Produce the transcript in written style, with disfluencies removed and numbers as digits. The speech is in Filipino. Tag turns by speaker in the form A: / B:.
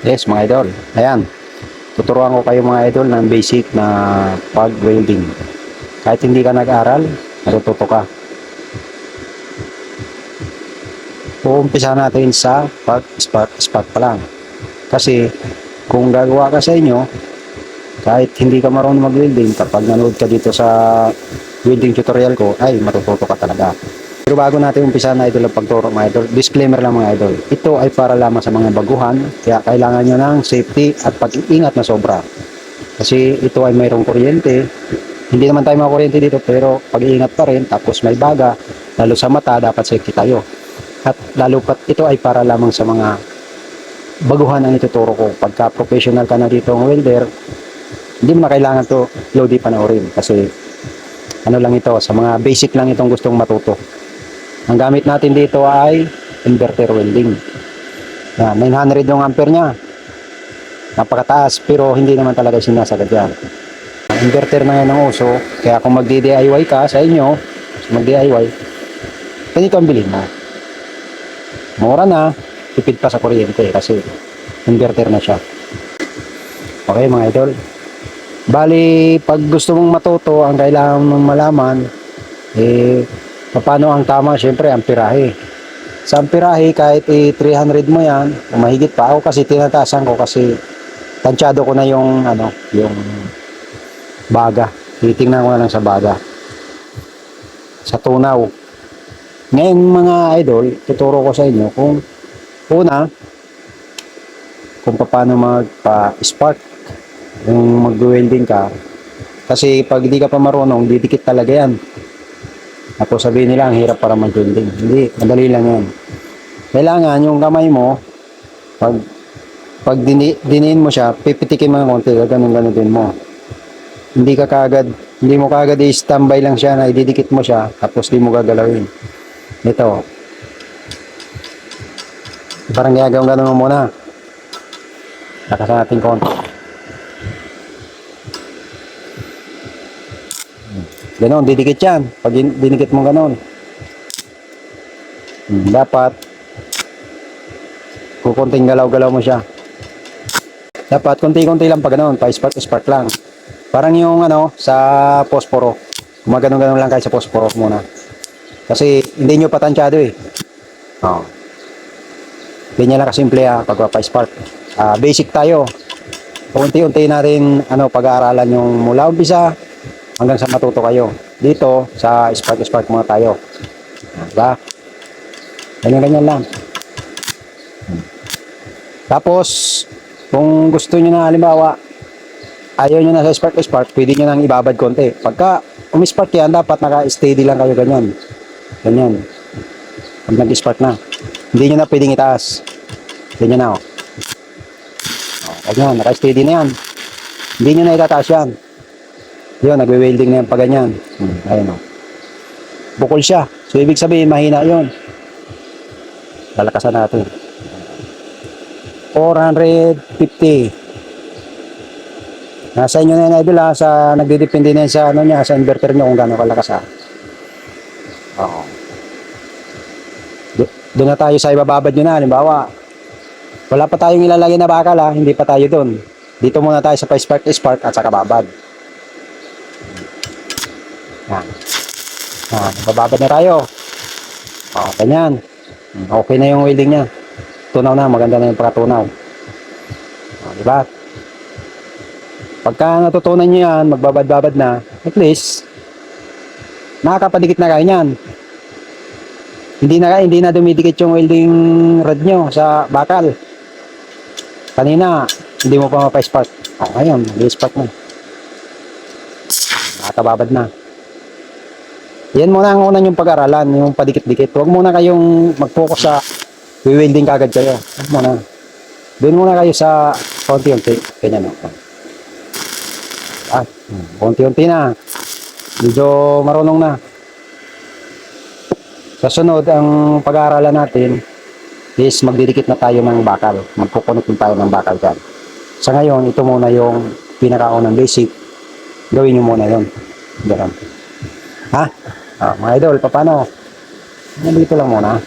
A: Yes, mga idol. Ayan. Tuturuan ko kayo mga idol ng basic na pag-welding. Kahit hindi ka nag-aral, natututo ka. Uumpisa natin sa pag-spark pa lang. Kasi kung gagawa ka sa inyo, kahit hindi ka marunong mag-welding, kapag nanood ka dito sa welding tutorial ko, ay matututo ka talaga. Pero bago natin umpisa na idol ang pagturo mga idol, disclaimer lang mga idol, ito ay para lamang sa mga baguhan, kaya kailangan nyo ng safety at pag-iingat na sobra. Kasi ito ay mayroong kuryente, hindi naman tayo mga kuryente dito, pero pag-iingat pa rin, tapos may baga, lalo sa mata, dapat safety tayo. At lalo pat ito ay para lamang sa mga baguhan ang ituturo ko. Pagka professional ka na dito ng welder, hindi mo na kailangan to lodi panoorin, kasi ano lang ito, sa mga basic lang itong gustong matuto. Ang gamit natin dito ay inverter welding. Yan, 900 yung ampere niya. Napakataas, pero hindi naman talaga sinasagad yan. Inverter na yan ang uso, kaya kung magdi-DIY ka sa inyo, mag-DIY, ganito ang bilhin mo. Mura na, tipid pa sa kuryente kasi inverter na siya. Okay mga idol. Bali, pag gusto mong matuto, ang kailangan mong malaman, paano ang tama, syempre, amperahe. Sa amperahe, kahit 300 mo yan, mahigit pa. Ako kasi tinatasan ko kasi tansyado ko na yung, yung baga. Titingnan ko na lang sa baga. Sa tunaw. Ngayon mga idol, tuturo ko sa inyo kung una, kung paano magpa-spark yung mag-welding ka. Kasi pag hindi ka pa marunong, didikit talaga yan. Ako sabihin nila, ang hirap para mag-welding. Hindi, madali lang yan. Kailangan yung kamay mo, pag diniin mo siya, pipitikin mo ng konti, ganun din mo. Hindi mo kagad i-standby lang siya na ididikit mo siya, tapos di mo gagalawin. Ito. Parang gagawin ganun mo muna. Lakasan natin konti. Ganon, didikit yan. Pag dinikit mo ganon. Dapat kukunting galaw-galaw mo siya. Dapat konti-konti lang pa ganon. Pa-spark lang. Parang yung sa posporo. Gumaganon-ganon lang kayo sa posporo muna. Kasi hindi nyo patansyado eh. Oh. Ganyan lang kasimple pag pa-spark. Basic tayo. Unti-unti natin pag-aaralan yung mula umpisa hanggang sa matuto kayo. Dito, sa spark muna tayo. Diba? Ganyan-ganyan lang. Tapos, kung gusto nyo na halimbawa, ayaw nyo na sa spark, pwede nyo nang ibabad konti. Pagka umispark yan, dapat naka-steady lang kayo ganyan. Ganyan. Pag nag-spark na. Hindi nyo na pwedeng itaas. Ganyan na ganyan, naka-steady na yan. Hindi nyo na itataas yan. Yun, nagwe-welding na yan pa ganyan. Ayun bukol siya. So, ibig sabihin, mahina yun. Lalakasan natin. 450. Nasa inyo na yan, idol sa nagdidepende na yan sa, sa inverter nyo kung gano'ng kalakas Oo. Doon na tayo sa ibababad nyo na. Halimbawa, wala pa tayong ilalagay na bakal hindi pa tayo doon. Dito muna tayo sa pa-spark at saka babad. Yan. Bababad na tayo. Ganyan. Okay na yung welding niya. Tunaw na, maganda na yung pagkatunaw. Diba? Pagka natutunan nyo yan, magbabad-babad na, at least, nakakapadikit na kayo niyan. Hindi na dumidikit yung welding rod nyo sa bakal. Kanina, hindi mo pa mapa-spark. Ngayon, mag-spark mo. Nakakababad na. Yan muna ang una yung pag-aralan, yung padikit-dikit. Huwag muna kayong mag-focus sa welding kagad kayo. Huwag muna. Doon muna kayo sa konti-unti. Ganyan konti-unti na. Medyo marunong na. Sa sunod, ang pag-aaralan natin is magdidikit na tayo ng bakal. Magkukunik tayo ng bakal dyan. Sa ngayon, ito muna yung pinakaunang basic. Gawin nyo muna yun. Ganun. Mga idol, paano? Dito lang muna.